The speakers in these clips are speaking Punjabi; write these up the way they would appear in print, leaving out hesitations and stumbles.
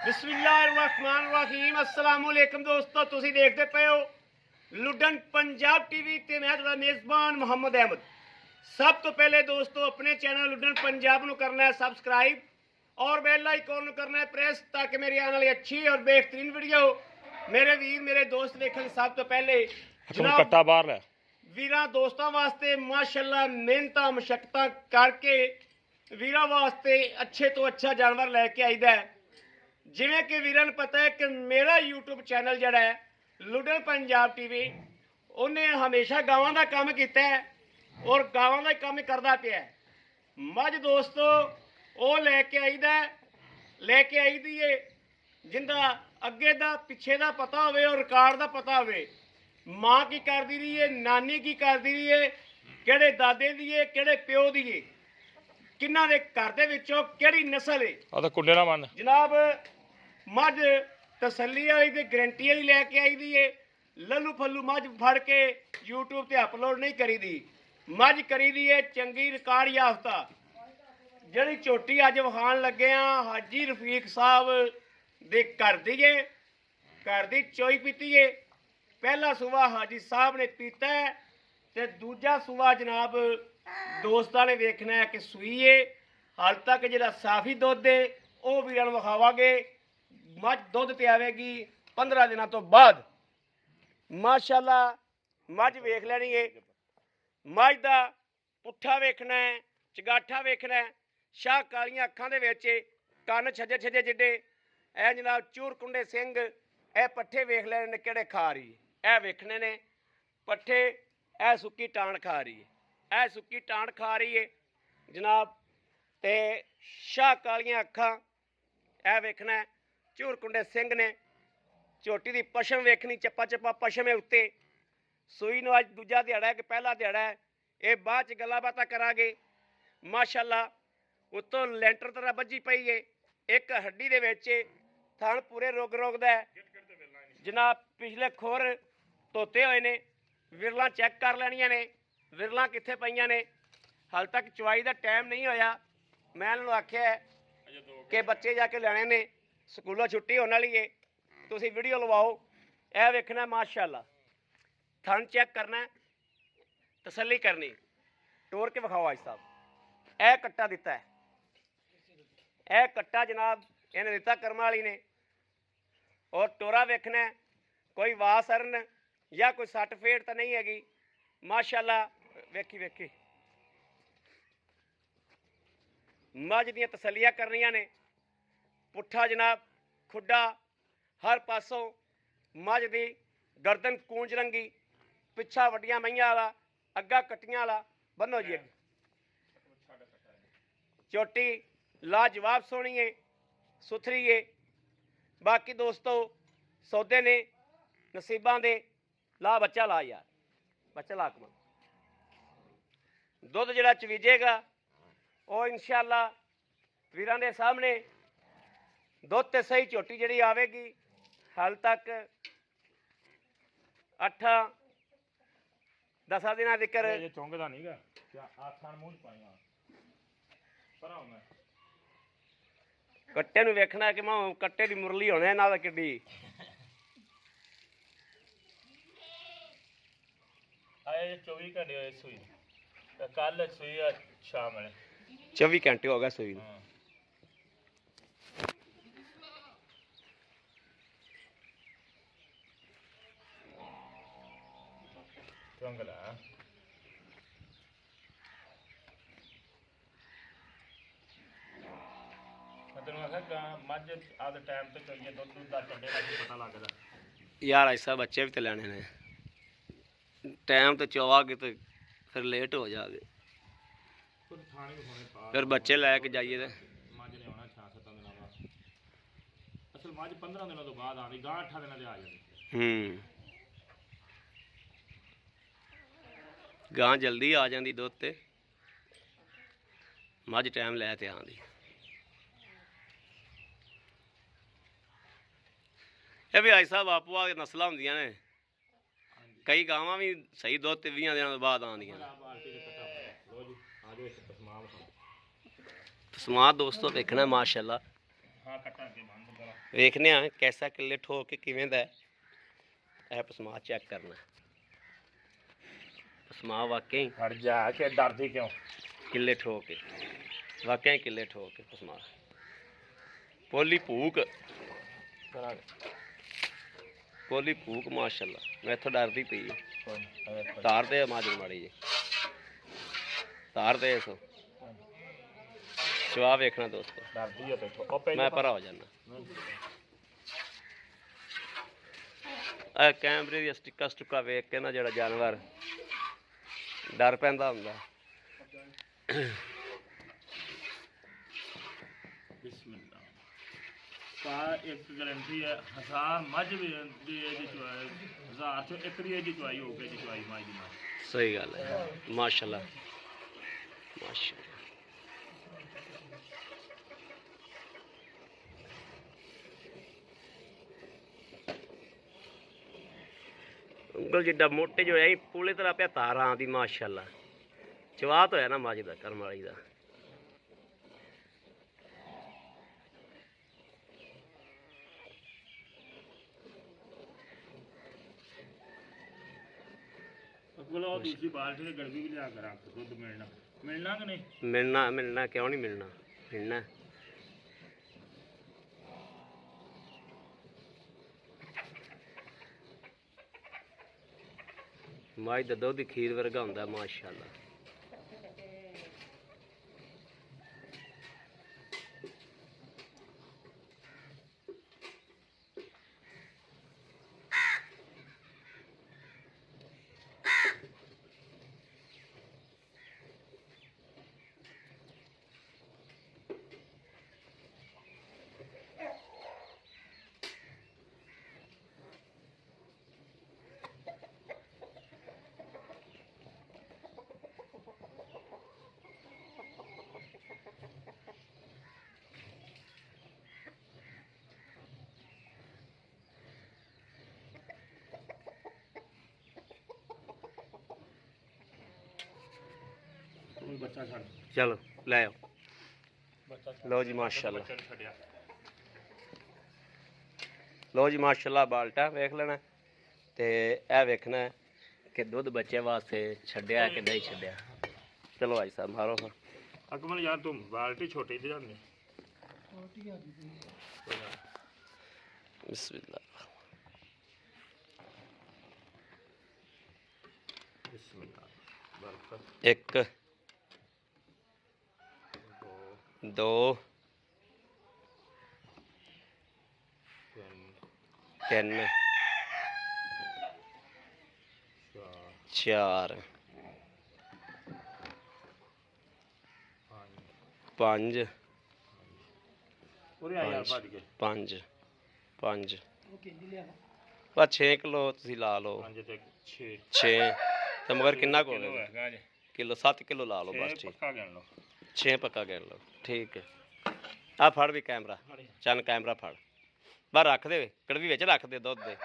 बिस्मिल्लाहिर्रहमानिर्रहीम अस्सलाम वालेकुम दोस्तों, तुसी देखते पे हो लुडन पंजाब टीवी ते मैं तुहाडा मेज़बान मोहम्मद अहमद। सब तो पहले दोस्तों अपने चैनल लुडन पंजाब नू करना है सबसक्राइब और बेल आइकॉन नू करना है प्रेस, ताकि मेरी आने वाली अच्छी और बेहतरीन वीडियो मेरे वीर मेरे दोस्त देखन। सब तो पहले जनाब वीरां दोस्तों वास्ते माशाल्लाह मेहनतां मशक्कतां करके वीरां वास्ते अच्छे तो अच्छा जानवर लैके आईदा है। जिवें कि वीरां नूं पता है कि मेरा यूट्यूब चैनल जिहड़ा है लुडन पंजाब टीवी, उन्हें हमेशा गावां दा काम कीता है और गावां दा काम करदा पिया है। मझ दोस्तों वो लैके आईदा लैके आई दी है जिंदा अगे दा पिछे दा पता होवे और रिकार्ड दा पता होवे। माँ की करदी रही है, नानी की करदी रही है, किहड़े दादे दी है, किहड़े प्यो दी है, किन्ना दे घर दे विचों किहड़ी नस्ल है। आ तां कुंडे ना मन जनाब मझ तसल्ली वाली ते गारंटी वाली लैके आई दी है। लल्लू फल्लू मझ फड़ के यूट्यूब ते अपलोड नहीं करी दी, मझ करी दी है चंगी रिकार्ड याफ्ता। जिहड़ी झोटी अज विखाण लगे हाजी रफीक साहब दे घर दी है, घर दी चोई पीती है। पहला सूबा हाजी साहब ने पीता है ते दूजा सूबा जनाब दोस्तां ने देखना है कि सूई है। हाल तक जिहड़ा साफी दुध है वह वीरां नूं विखावांगे। मझ दुध ते आवेगी 15 दिनों तो बाद। माशाअल्लाह मझ वेख लैनी है। मझ दा पुट्ठा वेखना है, चगाठा वेखना है, शाह कालियां अखां दे विच, कन्न छजे छजे जिड्डे, ए जनाब चूर कुंडे सिंह, ए पट्ठे वेख लैने ने किहड़े खा रही है, ए वेखने ने पट्ठे। ए सुक्की टाण खा रही है, ए सुक्की टाण खा रही है जनाब। ते शाह कालियां अखां ए वेखना है। झूर कुंडे सिंह ने झोटी की पशम वेखनी, चप्पा चप्पा पशम है उत्ते। सूई नूं अज दूजा दिहाड़ा है कि पहला दिहाड़ा है, ये बाद च गल्लां बातां करांगे। माशाअल्लाह उत्तों लैंटर तरह बज्जी पई है, एक हड्डी दे विच थण पूरे रोग रोगदा है जनाब। पिछले खोर धोते हुए ने, विरलां चैक कर लैणियां ने, विरलां कित्थे पईयां ने। हाल तक चवाई का टाइम नहीं होया। मैं इन्हां नूं आख्या है कि बच्चे जाके लैणे ने, स्कूलों छुट्टी होने वाली है, तुसीं वीडियो लवाओ। यह वेखना माशाअल्लाह, थन चैक करना, तसल्ली करनी, टोर के विखाओ। आज साहब यह कट्टा दिता है, यह कट्टा जनाब इन्हें दिता कर्म वाली ने। और टोरा वेखना है, कोई वासरन या कोई सट फेट तो नहीं हैगी। माशाअल्लाह वेखी वेखी मझ दियां तसल्लियां करनियां ने। पुट्ठा जनाब खुड्डा हर पासों, मझ दी गर्दन कूंज रंगी, पिछा वड्डियां मईयां वाला, अग्गा कट्टियां वाला। बनो जी चोटी लाजवाब सोहनी है, सुथरी है। बाकी दोस्तों सौदे ने नसीबां दे। ला बच्चा ला यार, बच्चा ला कमा। दुध जिहड़ा चवीजेगा वो इंशाअल्लाह वीरां दे सामने दुध ते सही झोटी जिहड़ी आवेगी। हाल तक 8-10 दिनां तिकर चौंकदा नहीं गा मूंह पाईआं पर मैं कट्टे नूं वेखना कि मैं कट्टे दी मुरली होने ना किड्डी। आए 24 घंटे होए सूई, कल सूई शाम ने 24 घंटे हो गए सूई नूं। चौंकदा मझ आदे टाइम तो चलिए दुध दुध का चंडे का पता लगता यार ऐसा बच्चे भी तो लेने ने, टाइम तो चवागे तो फिर लेट हो जाओगे, फिर बच्चे लैके जाइए तो मझ ने आना 6-7 दिनों बाद। असल मझ 15 दिनों तो बाद आती, गां 8 दिनों आ जाती। गां जल्दी आ जाती दुध ते, मझ टाइम लै ते आंदी। ये भी ऐसा बापू आ नस्ल होंदियां ने, कई गावां भी सही दुध ते 20 दिनों बाद आंदियां। तस्मा दोस्तों देखना माशाअल्लाह ਵੇਖਨੇ ਆ ਕੈਸਾ ਕਿੱਲੇ ਠੋਕ ਕੇ ਕਿਵੇਂ ਦਾ ਹੈ। ਇਹ ਪਸਮਾ ਚੈੱਕ ਕਰਨਾ। ਪਸਮਾ ਵਾਕਈ ਹਟ ਜਾ ਕੇ ਡਰਦੀ ਕਿਉਂ? ਕਿੱਲੇ ਠੋਕ ਕੇ, ਵਾਕਈ ਕਿੱਲੇ ਠੋਕ ਕੇ ਪਸਮਾ। ਪੋਲੀ ਭੂਕ, ਪੋਲੀ ਭੂਕ ਮਾਸ਼ਾਅੱਲਾ। ਮੈਥੋਂ ਡਰਦੀ ਪਈ ਹੈ। ਤਾਰ ਦੇ ਮਾਜਰ ਮਾੜੀ ਜੀ, ਤਾਰ ਦੇ ਸੋ ਚਵਾ ਵੇਖਣਾ ਦੋਸਤੋ। ਡਰਦੀ ਹੈ ਦੇਖੋ ਉਹ ਪਹਿਲਾਂ ਮੈਂ ਪਰਾ ਹੋ ਜਾਣਾ। ਇਹ ਕੈਮਰੇ ਦੀ ਸਟਿੱਕਾ ਸਟੁੱਕਾ ਵੇਖ ਕੇ ਨਾ ਜਿਹੜਾ ਜਾਨਵਰ ਡਰ ਪੈਂਦਾ ਹੁੰਦਾ। ਬਿਸਮਿਲ੍ਲਾ ਕਾ ਇੱਕ ਗਰੰਟੀ ਹੈ। 1000 ਮੱਝ ਵੀ ਦੀ ਇਹਦੀ ਚੁਆਈ, 1000 ਚੋਂ ਇੱਕ ਦੀ ਇਹਦੀ ਚੁਆਈ ਹੋ ਗਈ। ਚੁਆਈ ਮੱਝ ਦੀ ਮੱਝ ਸਹੀ ਗੱਲ ਹੈ ਮਾਸ਼ਾਅੱਲਾ ਮਾਸ਼ਾਅੱਲਾ। ਉਂਗਲ ਜਿੱਡਾ ਮੋਟੇ ਜੋ ਹੈ ਪੂਲੇ ਤਰ੍ਹਾਂ ਪਿਆ ਤਾਰਾਂ ਦੀ ਮਾਸ਼ਾਅੱਲਾ। ਚਵਾਤ ਹੋਇਆ ਨਾ ਮੱਝ ਦਾ ਕਰਮ ਵਾਲੀ ਦਾ। ਅਕਬਰ ਦੂਸਰੀ ਬਾਲਟੀ ਤੇ ਗੜਵੀ ਵੀ ਲਿਆ ਕੇ ਰੱਖ। ਦੁੱਧ ਮਿਲਣਾ ਕਿ ਨਹੀਂ? ਮਿਲਣਾ ਕਿਉਂ ਨਹੀਂ ਮਿਲਣਾ, ਮਿਲਣਾ। ਮੱਝ ਦਾ ਦੁੱਧ ਖੀਰ ਵਰਗਾ ਹੁੰਦਾ ਮਾਸ਼ਾਅੱਲਾ। ਬੱਚਾ ਛੱਡ, ਚਲੋ ਲੈ ਆਓ। ਬੱਚਾ ਲਓ ਜੀ ਮਾਸ਼ਾਅੱਲਾ, ਬੱਚਾ ਛੱਡਿਆ। ਲਓ ਜੀ ਮਾਸ਼ਾਅੱਲਾ ਬਾਲਟਾ ਵੇਖ ਲੈਣਾ ਤੇ ਇਹ ਵੇਖਣਾ ਹੈ ਕਿ ਦੁੱਧ ਬੱਚੇ ਵਾਸਤੇ ਛੱਡਿਆ ਕਿ ਨਹੀਂ ਛੱਡਿਆ। ਚਲੋ ਭਾਈ ਸਾਹਿਬ ਮਾਰੋ ਫਿਰ। ਅਕਮਲ ਯਾਰ ਤੂੰ ਬਾਲਟੀ ਛੋਟੀ ਤੇ ਜਾਂਦੇ। ਬਿਸਮਿल्लाह। ਬਿਸਮਿਲ੍ਲਾ ਬਰਕਤ। 1 2 3 4 5 ਉਰੇ ਆ ਯਾਰ ਭੱਜ ਕੇ। 5 ਬਸ 6 ਕਿਲੋ ਤੁਸੀਂ ਲਾ ਲਓ। 5 ਤੇ 6 6 ਤੇ ਮਗਰ ਕਿੰਨਾ ਕੁ ਕਿਲੋ ਹੋਵੇਗਾ? ਹੈਗਾ ਜੇ। ਕਿਲੋ 7 ਕਿਲੋ ਲਾ ਲਓ ਬਸ। ਠੀਕ, ਪੱਕਾ ਗਿਣ ਲਓ। 6 ਪੱਕਾ ਗਿਣ ਲਓ। ਠੀਕ ਹੈ। ਆ ਫੜ ਵੀ ਕੈਮਰਾ, ਚੰਨ ਕੈਮਰਾ ਫੜ। ਬਾਹਰ ਰੱਖ ਦੇ, ਕੜਵੀ ਵਿੱਚ ਰੱਖ ਦੇ ਦੁੱਧ ਦੇ।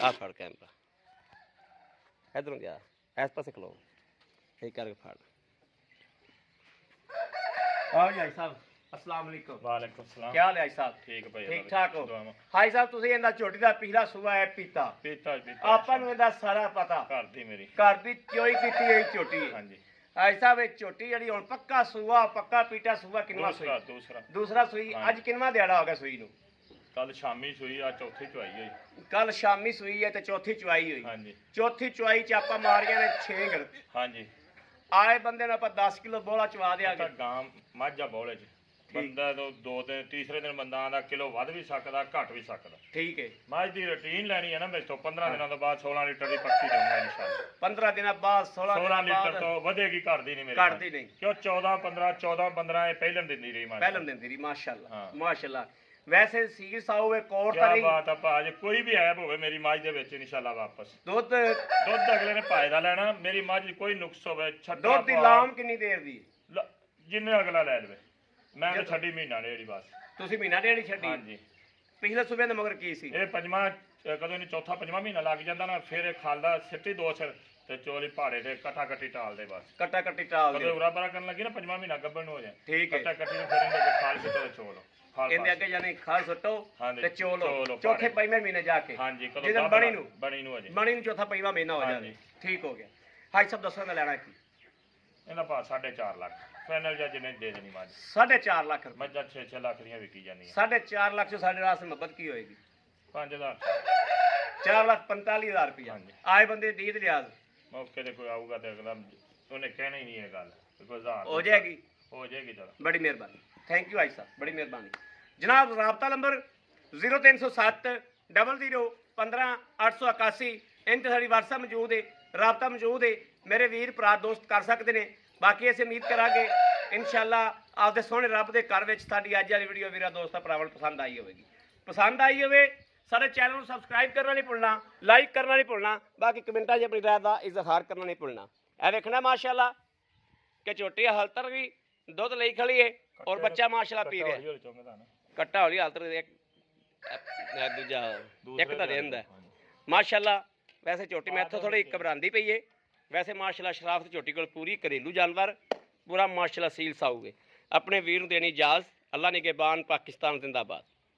ਆ ਫੜ ਕੈਮਰਾ, ਇਧਰੋਂ ਗਿਆ, ਇਸ ਪਾਸੇ ਖਲੋ, ਇਹ ਕਰਕੇ ਫੜ। आओ जी भाई साहब, अस्सलाम वालेकुम। ਵਾਲੇਕੁਮ ਸਲਾਮ। क्या हाल है भाई साहब? ਠੀਕ ਭਾਈ। ठीक ठाक हो? ਦੁਆਵਾਂ। भाई साहब ਤੁਸੀਂ ਇਹਦਾ ਝੋਟੀ ਦਾ ਪਿਛਲਾ ਸੂਆ ਹੈ ਪੀਤਾ। ਪੀਤਾ ਆਪਾਂ ਨੂੰ ਇਹਦਾ ਸਾਰਾ ਪਤਾ। ਘਰ ਦੀ ਮੇਰੀ। ਘਰ ਦੀ ਚੋਈ ਕੀਤੀ ਹੋਈ ਝੋਟੀ ਹੈ। ਹਾਂਜੀ। ਭਾਈ ਸਾਹਿਬ ਇਹ ਝੋਟੀ ਜਿਹੜੀ ਹੁਣ ਪੱਕਾ ਸੂਆ, ਪੱਕਾ ਪੀਟਾ ਸੂਆ ਕਿੰਨਾ ਸੂਈ? ਦੂਸਰਾ ਸੂਈ। ਹਾਂਜੀ। ਅੱਜ ਕਿੰਨਾ ਦਿਹਾੜਾ ਹੋ ਗਿਆ ਸੂਈ ਨੂੰ? ਕੱਲ ਸ਼ਾਮੀ ਸੂਈ, ਆ ਚੌਥੀ ਚੁਆਈ ਹੋਈ। ਕੱਲ ਸ਼ਾਮੀ ਸੂਈ ਹੈ ਤੇ ਚੌਥੀ ਚੁਆਈ ਹੋਈ। ਹਾਂਜੀ ਚੌਥੀ ਚੁਆਈ ਚ ਆਪਾਂ ਮਾਰੀਆਂ ਨੇ 6 ਗੜ। ਹਾਂਜੀ। ਆਏ ਬੰਦੇ ਨੂੰ ਆਪਾਂ 10 ਕਿਲੋ ਬੋਲਾ ਚਵਾ ਦਿਆਂਗੇ। ਗਾਂ ਮਾਝਾ ਬੋਲੇ ਚ ਬੰਦਾ ਦੋ ਦਿਨ ਤੀਸਰੇ ਦਿਨ ਬੰਦਾ ਆਂਦਾ ਕਿਲੋ ਵੱਧ ਵੀ ਸਕਦਾ, ਘਟ ਵੀ ਸਕਦਾ। ਠੀਕ ਹੈ। ਮੱਝ ਦੀ ਰੁਟੀਨ ਲੈਣੀ ਹੈ ਨਾ ਮੇਰੇ ਤੋਂ। 15 ਦਿਨਾਂ ਤੋਂ ਬਾਅਦ 16 ਲੀਟਰ ਦੀ ਪੱਕੀ ਦਊਂਗਾ ਇਨਸ਼ਾਅੱਲਾ। 15 ਦਿਨਾਂ ਬਾਅਦ 16 ਲੀਟਰ ਤੋਂ ਵਧੇਗੀ, ਘਟਦੀ ਨਹੀਂ ਮੇਰੀ। ਘਟਦੀ ਨਹੀਂ। ਕਿਉਂ 14 15 ਇਹ ਪਹਿਲਾਂ ਦਿੰਦੀ ਰਹੀ ਮਾਂ। ਪਹਿਲਾਂ ਦਿੰਦੀ ਰਹੀ ਮਾਸ਼ਾਅੱਲਾ। ਹਾਂ। ਮਾਸ਼ਾਅੱਲਾ। ਵੈਸੇ ਸੀਰ ਸਾਹੂ ਇਹ ਕੋਟ ਕਿਆ ਤਰੀ ਬਾਤ ਆ ਭਾਜ, ਕੋਈ ਵੀ ਐਬ ਹੋਵੇ ਮੇਰੀ ਮੱਝ ਦੇ ਵਿੱਚ ਇਨਸ਼ਾਅੱਲਾ ਵਾਪਸ। ਦੁੱਧ ਅਗਲੇ ਨੇ ਪਾਏ ਦਾ ਲੈਣਾ। ਮੇਰੀ ਮੱਝ ਕੋਈ ਨੁਕਸ ਹੋਵੇ ਛੱਡਾ ਦੁੱਧ ਦੀ ਲਾਮ ਕਿੰਨੀ ਦੇਰ ਦੀ? ਜਿੰਨੇ ਅਗਲਾ ਲੈ ਲਵੇ। ਮੈਂ ਤਾਂ ਛੱਡੀ ਮਹੀਨਾ ਡੇਢ ਬਸ। ਤੁਸੀਂ ਮਹੀਨਾ ਡੇਢ ਛੱਡੀ? ਹਾਂਜੀ। ਪਿਛਲੇ ਸੂਬੇ ਦੇ ਮਗਰ ਕੀ ਸੀ? ਇਹ ਪੰਜਵਾਂ ਕਦੋਂ ਨਹੀਂ ਚੌਥਾ ਪੰਜਵਾਂ ਮਹੀਨਾ ਲੱਗ ਜਾਂਦਾ ਨਾ, ਫਿਰ ਇਹ ਖਾਲਦਾ ਸਿੱਟੀ 2 ਸਿਰ ਤੇ ਚੋਲੀ ਪਹਾੜੇ ਤੇ ਕਟਾ ਕੱਟੀ ਟਾਲ ਦੇ ਬਸ ਕੱਟਾ ਕੱਟੀ ਟਾਲ ਕਦੇ ਦੇ ਉਰਾ ਬਰਾ ਕਰਨ ਲੱਗੀ ਨਾ 5ਵਾਂ ਮਹੀਨਾ ਗੱਬਣ ਨੂੰ ਹੋ ਜਾਏ ਠੀਕ ਹੈ ਕਟਾ ਕੱਟੀ ਨੂੰ ਫਿਰਨਗੇ ਤੇ ਖਾਲ ਕਿਤੇ ਚੋਲ ਖਾਲ ਇਹਦੇ ਅੱਗੇ ਜਾਨੀ ਖਾਲ ਸੁੱਟੋ ਹਾਂਜੀ, ਤੇ ਚੋਲੋ ਚੋਲੋ ਚੌਥੇ ਭਾੜੇ। ਪੰਜਵੇਂ ਮਹੀਨੇ ਜਾ ਕੇ ਹਾਂਜੀ ਕਦੋਂ ਜਿਹਦੇ ਬਣੀ ਨੂੰ ਹੋ ਜਾਏ ਬਣੀ ਨੂੰ ਚੌਥਾ ਪੰਜਵਾਂ ਮਹੀਨਾ ਹੋ ਜਾਵੇ ਹਾਂਜੀ। ਠੀਕ ਹੋ ਗਿਆ। ਹਾਈ ਸਾਹਿਬ ਦੱਸੋ ਮੈਂ ਲੈਣਾ ਕੀ ਇਹਦਾ ਭਾਅ 4.5 ਲੱਖ ਫਾਈਨਲ ਜਾਂ ਜਿੰਨੇ ਦੇ ਦੇਣੀ ਮੱਝ 4.5 ਲੱਖ ਰੁਪਏ ਮੱਝਾਂ 6 ਲੱਖ ਦੀਆਂ ਵਿਕੀ ਜਾਂਦੀਆਂ 4.5 ਲੱਖ ਚ ਸਾਡੇ ਰਾਸ ਮੁਹੱਬਤ ਕੀ ਹੋਏਗੀ 5000 4,45,000 ਰੁਪਏ ਹਾਂਜੀ। ਆਏ ਬੰਦੇ ਦੀ ਲਿਆਜ਼ ਮੌਕੇ ਤੇ ਕੋਈ ਆਊਗਾ ਤੇ ਅਗਲਾ ਉਹਨੇ ਕਹਿਣਾ ਹੀ ਨਹੀਂ ਇਹ ਗੱਲ ਕਿ ਕੋਈ ਹਜ਼ਾਰ ਹੋ ਜਾਏਗੀ ਹੋ ਜਾਏਗੀ ਚਲੋ ਬੜੀ ਮਿਹਰਬਾਨੀ ਥੈਂਕ ਯੂ ਭਾਈ ਸਾਹਿਬ ਬੜੀ ਮਿਹਰਬਾਨੀ ਜਨਾਬ ਰਾਬਤਾ ਨੰਬਰ 0307 00 15 881 ਇੰਨ ਤੇ ਸਾਡੀ WhatsApp ਮੌਜੂਦ ਹੈ ਰਾਬਤਾ ਮੌਜੂਦ ਹੈ ਮੇਰੇ ਵੀਰ ਭਰਾ ਦੋਸਤ ਕਰ ਸਕਦੇ ਨੇ ਬਾਕੀ ਅਸੀਂ ਉਮੀਦ ਕਰਾਂਗੇ ਇਨਸ਼ਾਅੱਲਾ ਆਪਦੇ ਸੋਹਣੇ ਰੱਬ ਦੇ ਘਰ ਵਿੱਚ ਸਾਡੀ ਅੱਜ ਵਾਲੀ ਵੀਡੀਓ ਵੀਰਾਂ ਦੋਸਤਾਂ ਭਰਾਵਾਂ ਨੂੰ ਪਸੰਦ ਆਈ ਹੋਵੇਗੀ ਪਸੰਦ ਆਈ ਹੋਵੇ ਸਾਡੇ ਚੈਨਲ ਨੂੰ ਸਬਸਕ੍ਰਾਈਬ ਕਰਨਾ ਨਹੀਂ ਭੁੱਲਣਾ ਲਾਈਕ ਕਰਨਾ ਨਹੀਂ ਭੁੱਲਣਾ ਬਾਕੀ ਕਮੈਂਟਾਂ 'ਚ ਆਪਣੀ ਰਾਏ ਦਾ ਇਜ਼ਹਾਰ ਕਰਨਾ ਨਹੀਂ ਭੁੱਲਣਾ ਇਹ ਵੇਖਣਾ ਮਾਸ਼ਾਅੱਲਾ ਕਿ ਝੋਟੀ ਹਾਲਤ ਵੀ ਦੁੱਧ ਲਈ ਖੜੀ ਹੈ ਔਰ ਬੱਚਾ ਮਾਸ਼ਾਅੱਲਾ ਪੀ ਰਿਹਾ ਹੌਲੀ ਚੁੰਗਦਾ ਨਾ ਕੱਟਾ ਹੌਲੀ ਹਾਲਤ ਇੱਕ ਦੂਜਾ ਇੱਕ ਤਾਂ ਰਹਿੰਦਾ ਮਾਸ਼ਾਅੱਲਾ ਵੈਸੇ ਝੋਟੀ ਮੈਥੋਂ ਥੋੜੀ ਘਬਰਾਉਂਦੀ ਪਈ ਏ ਵੈਸੇ ਮਾਸ਼ਾਅੱਲਾ ਸ਼ਰਾਫਤ ਝੋਟੀ ਕੋਲ ਪੂਰੀ ਘਰੇਲੂ ਜਾਨਵਰ ਪੂਰਾ ਮਾਸ਼ਾਅੱਲਾ ਸੀਲ ਸਾਊਗੇ ਆਪਣੇ ਵੀਰ ਨੂੰ ਦੇਣੀ ਇਜਾਜ਼ਤ ਅੱਲਾ ਨਿਗਹਿਬਾਨ ਪਾਕਿਸਤਾਨ ਜ਼ਿੰਦਾਬਾਦ।